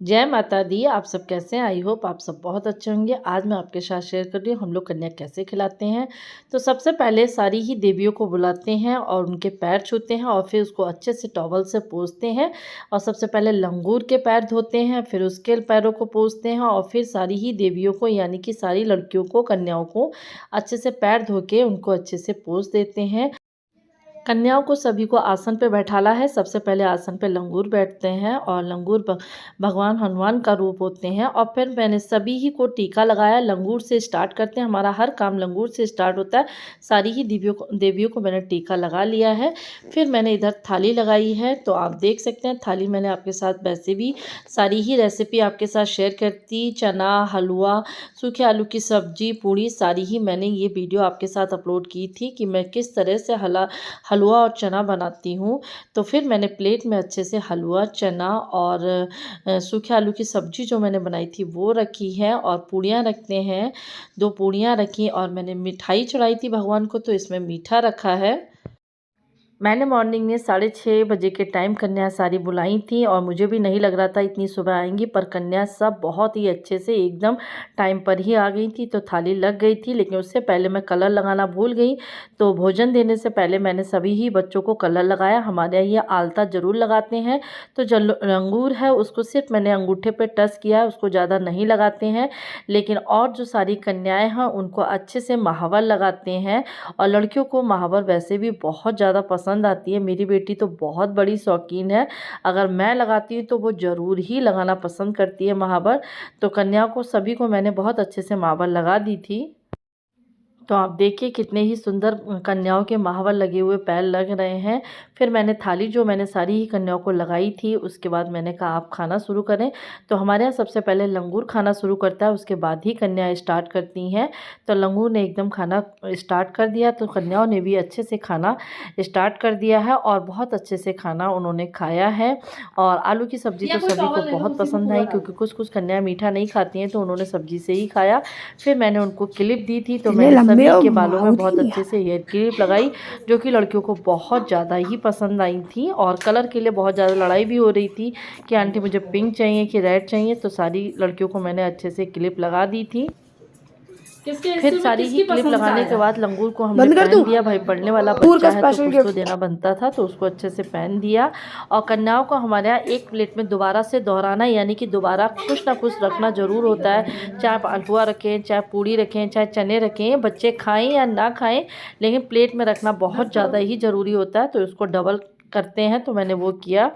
जय माता दी। आप सब कैसे हैं? आई होप आप सब बहुत अच्छे होंगे। आज मैं आपके साथ शेयर कर रही हूँ हम लोग कन्या कैसे खिलाते हैं। तो सबसे पहले सारी ही देवियों को बुलाते हैं और उनके पैर छूते हैं और फिर उसको अच्छे से टॉवल से पोंछते हैं। और सबसे पहले लंगूर के पैर धोते हैं, फिर उसके पैरों को पोंछते हैं और फिर सारी ही देवियों को यानी कि सारी लड़कियों को, कन्याओं को अच्छे से पैर धो के उनको अच्छे से पोंछ देते हैं। कन्याओं को सभी को आसन पे बैठाला है। सबसे पहले आसन पे लंगूर बैठते हैं और लंगूर भगवान हनुमान का रूप होते हैं। और फिर मैंने सभी ही को टीका लगाया। लंगूर से स्टार्ट करते हैं, हमारा हर काम लंगूर से स्टार्ट होता है। सारी ही देवियों को मैंने टीका लगा लिया है। फिर मैंने इधर थाली लगाई है, तो आप देख सकते हैं थाली मैंने आपके साथ वैसे भी सारी ही रेसिपी आपके साथ शेयर करती। चना, हलवा, सूखे आलू की सब्जी, पूड़ी, सारी ही मैंने ये वीडियो आपके साथ अपलोड की थी कि मैं किस तरह से हलवा और चना बनाती हूँ। तो फिर मैंने प्लेट में अच्छे से हलवा, चना और सूखे आलू की सब्ज़ी जो मैंने बनाई थी वो रखी है और पूड़ियाँ रखते हैं। 2 पूड़ियाँ रखी और मैंने मिठाई चढ़ाई थी भगवान को, तो इसमें मीठा रखा है। मैंने मॉर्निंग में 6:30 बजे के टाइम कन्या सारी बुलाई थी और मुझे भी नहीं लग रहा था इतनी सुबह आएंगी, पर कन्या सब बहुत ही अच्छे से एकदम टाइम पर ही आ गई थी। तो थाली लग गई थी, लेकिन उससे पहले मैं कलर लगाना भूल गई। तो भोजन देने से पहले मैंने सभी ही बच्चों को कलर लगाया। हमारे यहाँ ये आलता ज़रूर लगाते हैं। तो जो अंगूर है उसको सिर्फ मैंने अंगूठे पर टच किया है, उसको ज़्यादा नहीं लगाते हैं। लेकिन और जो सारी कन्याएँ हैं उनको अच्छे से महावर लगाते हैं। और लड़कियों को महावर वैसे भी बहुत ज़्यादा पसंद आती है। मेरी बेटी तो बहुत बड़ी शौकीन है, अगर मैं लगाती हूँ तो वो ज़रूर ही लगाना पसंद करती है महावर। तो कन्याओं को सभी को मैंने बहुत अच्छे से महावर लगा दी थी। तो आप देखिए कितने ही सुंदर कन्याओं के महावर लगे हुए पैर लग रहे हैं। फिर मैंने थाली जो मैंने सारी ही कन्याओं को लगाई थी, उसके बाद मैंने कहा आप खाना शुरू करें। तो हमारे यहाँ सबसे पहले लंगूर खाना शुरू करता है, उसके बाद ही कन्याएं स्टार्ट करती हैं। तो लंगूर ने एकदम खाना स्टार्ट कर दिया, तो कन्याओं ने भी अच्छे से खाना स्टार्ट कर दिया है और बहुत अच्छे से खाना उन्होंने खाया है। और आलू की सब्ज़ी तो सभी को बहुत पसंद आई, क्योंकि कुछ कुछ कन्याएँ मीठा नहीं खाती हैं, तो उन्होंने सब्ज़ी से ही खाया। फिर मैंने उनको क्लिप दी थी, तो मैंने सभी के बालों में बहुत अच्छे से हेयर क्लिप लगाई, जो कि लड़कियों को बहुत ज़्यादा ही पसंद आई थी। और कलर के लिए बहुत ज़्यादा लड़ाई भी हो रही थी कि आंटी मुझे पिंक चाहिए कि रेड चाहिए। तो सारी लड़कियों को मैंने अच्छे से क्लिप लगा दी थी। फिर सारी ही क्लिप लगाने के बाद लंगूर को हमने पहन दिया। भाई पढ़ने वाला बच्चा है तो कुछ तो देना बनता था, तो उसको अच्छे से पहन दिया। और कन्याओं को हमारे यहाँ एक प्लेट में दोबारा से दोहराना, यानी कि दोबारा कुछ ना कुछ रखना ज़रूर होता है। चाहे आप हलवा रखें, चाहे पूड़ी रखें, चाहे चने रखें, बच्चे खाएं या ना खाएं, लेकिन प्लेट में रखना बहुत ज़्यादा ही ज़रूरी होता है। तो उसको डबल करते हैं, तो मैंने वो किया।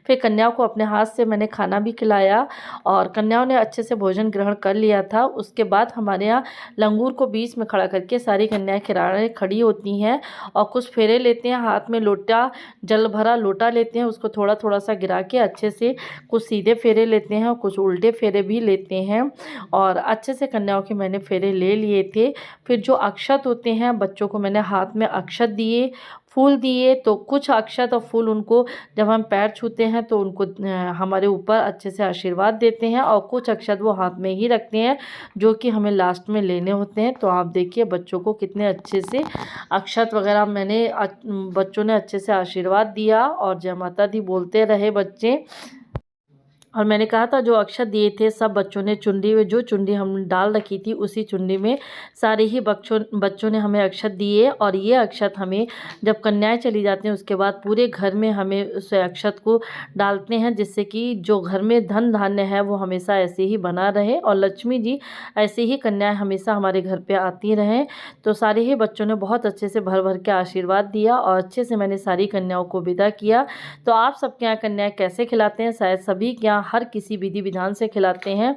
फिर कन्याओं को अपने हाथ से मैंने खाना भी खिलाया और कन्याओं ने अच्छे से भोजन ग्रहण कर लिया था। उसके बाद हमारे यहाँ लंगूर को बीच में खड़ा करके सारी कन्याएं किनारे खड़ी होती हैं और कुछ फेरे लेते हैं। हाथ में लोटा, जल भरा लोटा लेते हैं, उसको थोड़ा थोड़ा सा गिरा के अच्छे से कुछ सीधे फेरे लेते हैं और कुछ उल्टे फेरे भी लेते हैं। और अच्छे से कन्याओं के मैंने फेरे ले लिए थे। फिर जो अक्षत होते हैं, बच्चों को मैंने हाथ में अक्षत दिए, फूल दिए। तो कुछ अक्षत और फूल उनको जब हम पैर छूते हैं तो उनको हमारे ऊपर अच्छे से आशीर्वाद देते हैं, और कुछ अक्षत वो हाथ में ही रखते हैं, जो कि हमें लास्ट में लेने होते हैं। तो आप देखिए बच्चों को कितने अच्छे से अक्षत वगैरह मैंने बच्चों ने अच्छे से आशीर्वाद दिया और जय माता दी बोलते रहे बच्चे। और मैंने कहा था जो अक्षत दिए थे सब बच्चों ने चुन्नी में, जो चुन्नी हम डाल रखी थी उसी चुन्नी में सारे ही बच्चों ने हमें अक्षत दिए। और ये अक्षत हमें जब कन्याएं चली जाती हैं उसके बाद पूरे घर में हमें उस अक्षत को डालते हैं, जिससे कि जो घर में धन धान्य है वो हमेशा ऐसे ही बना रहे और लक्ष्मी जी ऐसे ही कन्याएं हमेशा हमारे घर पर आती रहें। तो सारे ही बच्चों ने बहुत अच्छे से भर भर के आशीर्वाद दिया और अच्छे से मैंने सारी कन्याओं को विदा किया। तो आप सबके यहाँ कन्याएं कैसे खिलाते हैं? शायद सभी के यहाँ हर किसी विधि विधान से खिलाते हैं।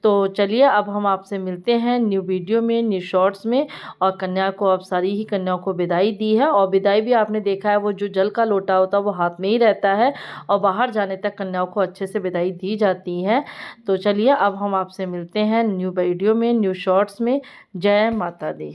तो चलिए अब हम आपसे मिलते हैं न्यू वीडियो में, न्यू शॉर्ट्स में। और कन्या को अब सारी ही कन्याओं को विदाई दी है, और विदाई भी आपने देखा है वो जो जल का लोटा होता है वो हाथ में ही रहता है और बाहर जाने तक कन्याओं को अच्छे से विदाई दी जाती है। तो चलिए अब हम आपसे मिलते हैं न्यू वीडियो में, न्यू शॉर्ट्स में। जय माता दी।